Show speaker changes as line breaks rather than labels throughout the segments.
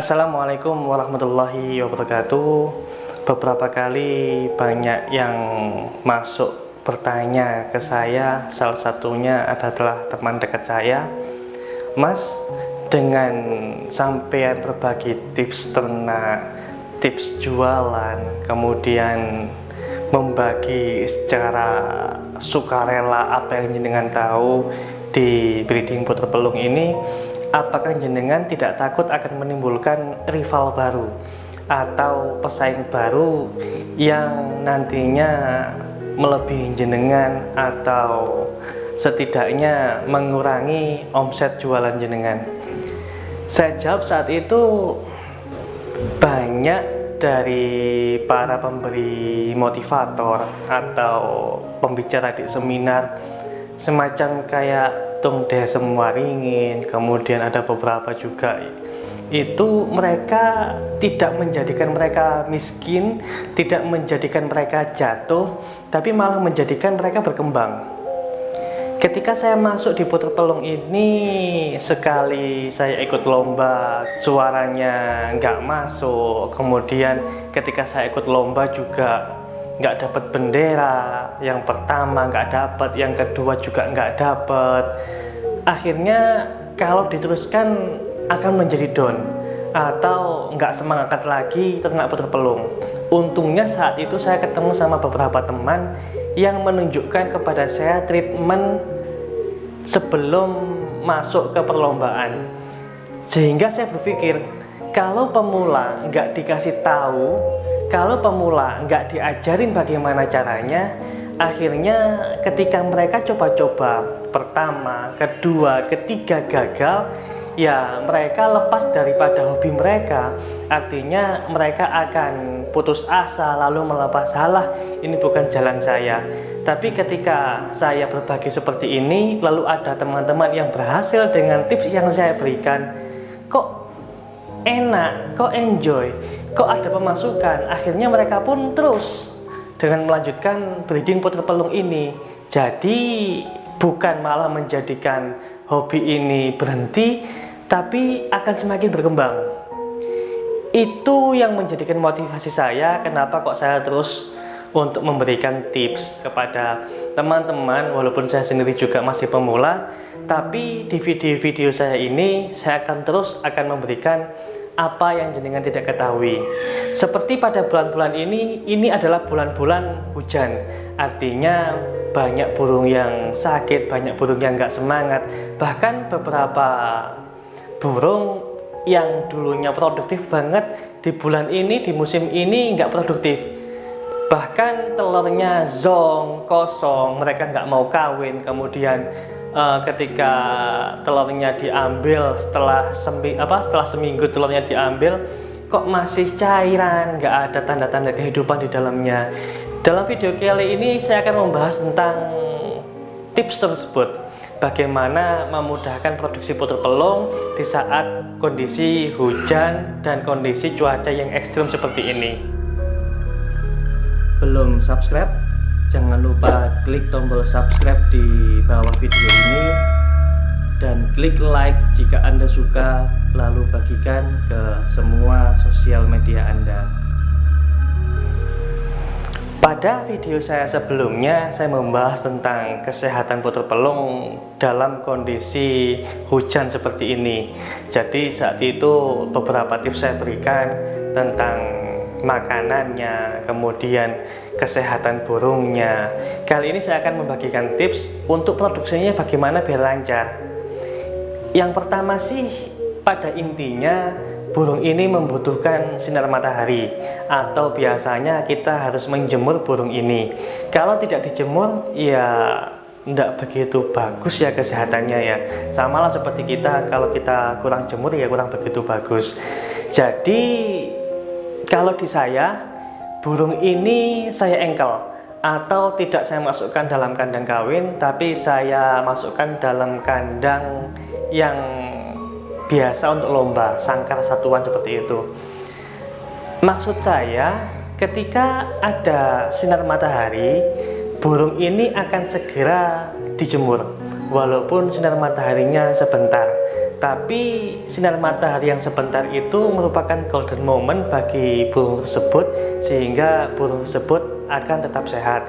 Assalamualaikum warahmatullahi wabarakatuh. Beberapa kali banyak yang masuk bertanya ke saya. Salah satunya adalah teman dekat saya. Mas, dengan sampean berbagi tips ternak, tips jualan, kemudian membagi secara sukarela apa yang jenengan tahu di breeding puter pelung ini, apakah jenengan tidak takut akan menimbulkan rival baru atau pesaing baru yang nantinya melebihi jenengan atau setidaknya mengurangi omset jualan jenengan? Saya jawab saat itu, banyak dari para pemberi motivator atau pembicara di seminar semacam kayak Tung Desem Waringin, kemudian ada beberapa juga, itu mereka tidak menjadikan mereka miskin, tidak menjadikan mereka jatuh, tapi malah menjadikan mereka berkembang. Ketika saya masuk di puter pelung ini, sekali saya ikut lomba suaranya nggak masuk, kemudian ketika saya ikut lomba juga nggak dapat bendera, yang pertama nggak dapat, yang kedua juga nggak dapat. Akhirnya kalau diteruskan akan menjadi down atau nggak semangat lagi ternak puter pelung. Untungnya saat itu saya ketemu sama beberapa teman yang menunjukkan kepada saya treatment sebelum masuk ke perlombaan, sehingga saya berpikir, kalau pemula nggak dikasih tahu, kalau pemula nggak diajarin bagaimana caranya, akhirnya ketika mereka coba-coba pertama, kedua, ketiga gagal, ya mereka lepas daripada hobi mereka. Artinya mereka akan putus asa lalu melepas, halah ini bukan jalan saya. Tapi ketika saya berbagi seperti ini, lalu ada teman-teman yang berhasil dengan tips yang saya berikan, kok enak, kok enjoy, kok ada pemasukan, akhirnya mereka pun terus dengan melanjutkan breeding puter pelung ini. Jadi bukan malah menjadikan hobi ini berhenti, tapi akan semakin berkembang. Itu yang menjadikan motivasi saya, kenapa kok saya terus untuk memberikan tips kepada teman-teman, walaupun saya sendiri juga masih pemula, tapi di video-video saya ini saya akan terus memberikan apa yang jenengan tidak ketahui. Seperti pada bulan-bulan ini adalah bulan-bulan hujan, artinya banyak burung yang sakit, banyak burung yang nggak semangat, bahkan beberapa burung yang dulunya produktif banget di bulan ini, di musim ini nggak produktif. Bahkan telurnya zong, kosong, mereka nggak mau kawin. Kemudian ketika telurnya diambil setelah seminggu telurnya diambil, kok masih cairan, nggak ada tanda-tanda kehidupan di dalamnya. Dalam video kali ini saya akan membahas tentang tips tersebut, bagaimana memudahkan produksi puter pelung di saat kondisi hujan dan kondisi cuaca yang ekstrim seperti ini. Belum subscribe? Jangan lupa klik tombol subscribe di bawah video ini dan klik like jika Anda suka, lalu bagikan ke semua sosial media Anda. Pada video saya sebelumnya, saya membahas tentang kesehatan puter pelung dalam kondisi hujan seperti ini. Jadi saat itu beberapa tips saya berikan tentang makanannya, kemudian kesehatan burungnya. Kali ini saya akan membagikan tips untuk produksinya bagaimana biar lancar. Yang pertama sih, pada intinya burung ini membutuhkan sinar matahari, atau biasanya kita harus menjemur burung ini. Kalau tidak dijemur, ya tidak begitu bagus ya kesehatannya ya. Sama lah seperti kita, kalau kita kurang jemur ya kurang begitu bagus. Jadi kalau di saya, burung ini saya engkel, atau tidak saya masukkan dalam kandang kawin, tapi saya masukkan dalam kandang yang biasa untuk lomba, sangkar satuan seperti itu. Maksud saya, ketika ada sinar matahari, burung ini akan segera dijemur, walaupun sinar mataharinya sebentar. Tapi sinar matahari yang sebentar itu merupakan golden moment bagi burung tersebut, sehingga burung tersebut akan tetap sehat.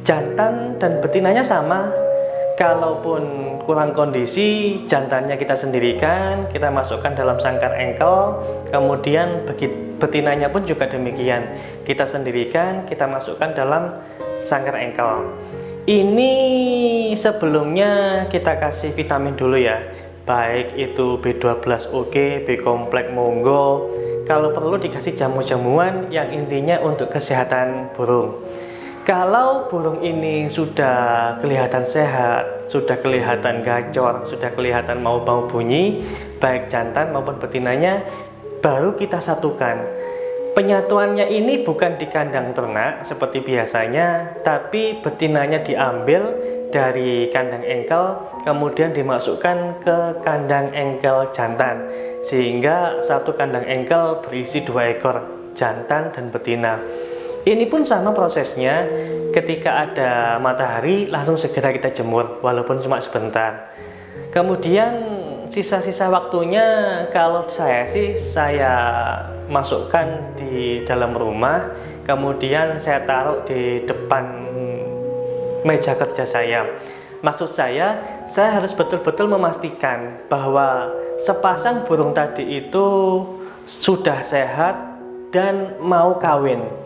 Jantan dan betinanya sama. Kalaupun kurang kondisi, jantannya kita sendirikan, kita masukkan dalam sangkar engkel, kemudian betinanya pun juga demikian, kita sendirikan, kita masukkan dalam sangkar engkel. Ini sebelumnya kita kasih vitamin dulu ya, baik itu B12 oke, B kompleks monggo, kalau perlu dikasih jamu-jamuan yang intinya untuk kesehatan burung. Kalau burung ini sudah kelihatan sehat, sudah kelihatan gacor, sudah kelihatan mau bunyi, baik jantan maupun betinanya, baru kita satukan. Penyatuannya ini bukan di kandang ternak seperti biasanya, tapi betinanya diambil dari kandang engkel, kemudian dimasukkan ke kandang engkel jantan, sehingga satu kandang engkel berisi 2 ekor jantan dan betina. Ini pun sama prosesnya, ketika ada matahari langsung segera kita jemur walaupun cuma sebentar. Kemudian sisa-sisa waktunya kalau saya sih saya masukkan di dalam rumah, kemudian saya taruh di depan meja kerja saya. Maksud saya harus betul-betul memastikan bahwa sepasang burung tadi itu sudah sehat dan mau kawin.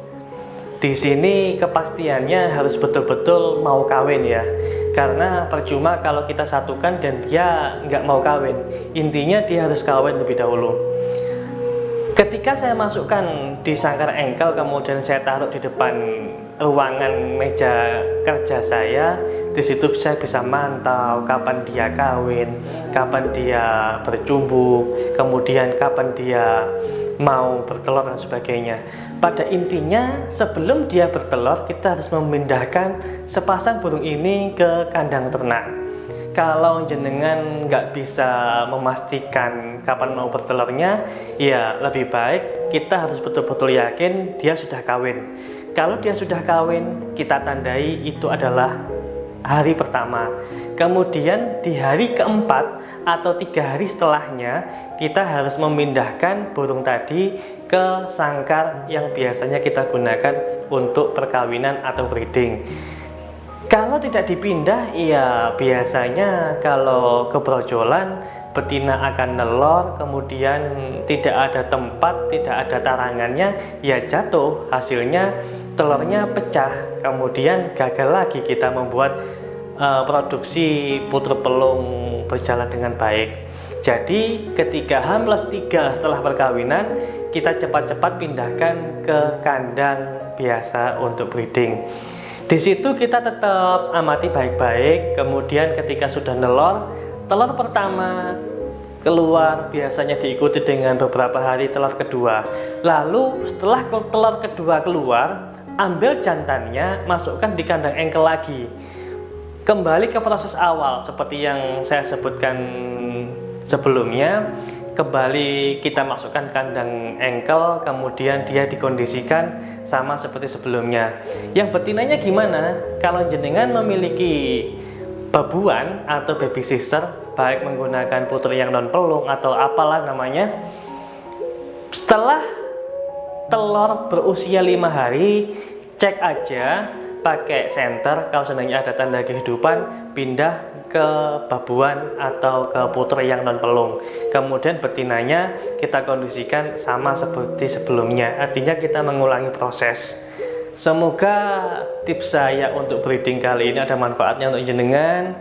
Di sini kepastiannya harus betul-betul mau kawin ya, karena percuma kalau kita satukan dan dia nggak mau kawin. Intinya dia harus kawin lebih dahulu. Ketika saya masukkan di sangkar engkel, kemudian saya taruh di depan ruangan meja kerja saya, di situ saya bisa mantau kapan dia kawin, kapan dia bercumbu, kemudian kapan dia mau bertelur dan sebagainya. Pada intinya sebelum dia bertelur, kita harus memindahkan sepasang burung ini ke kandang ternak. Kalau jenengan nggak bisa memastikan kapan mau bertelurnya, ya lebih baik kita harus betul-betul yakin dia sudah kawin. Kalau dia sudah kawin, kita tandai itu adalah hari pertama. Kemudian di hari keempat atau 3 hari setelahnya, kita harus memindahkan burung tadi ke sangkar yang biasanya kita gunakan untuk perkawinan atau breeding. Kalau tidak dipindah, ya biasanya kalau kebrojjolan betina akan nelor, kemudian tidak ada tempat, tidak ada tarangannya, ya jatuh, hasilnya telurnya pecah, kemudian gagal lagi kita membuat produksi puter pelung berjalan dengan baik. Jadi ketika H+3 setelah perkawinan, kita cepat-cepat pindahkan ke kandang biasa untuk breeding. Di situ kita tetap amati baik-baik, kemudian ketika sudah nelor, telur pertama keluar biasanya diikuti dengan beberapa hari telur kedua. Lalu setelah telur kedua keluar, ambil jantannya, masukkan di kandang engkel lagi. Kembali ke proses awal seperti yang saya sebutkan sebelumnya, kembali kita masukkan kandang engkel, kemudian dia dikondisikan sama seperti sebelumnya. Yang betinanya gimana? Kalau jenengan memiliki babuan atau baby sister, baik menggunakan puter yang non pelung atau apalah namanya, setelah telur berusia 5 hari, cek aja pakai senter, kalau seandainya ada tanda kehidupan, pindah ke babuan atau ke puter yang non pelung. Kemudian betinanya kita kondisikan sama seperti sebelumnya, artinya kita mengulangi proses. Semoga tips saya untuk breeding kali ini ada manfaatnya untuk jenengan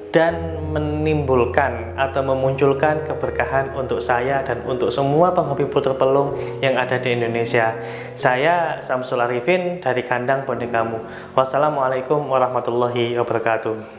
dan menimbulkan atau memunculkan keberkahan untuk saya dan untuk semua penghobi puter pelung yang ada di Indonesia. Saya Samsul Arifin dari Kandang Bonekamu. Wassalamualaikum warahmatullahi wabarakatuh.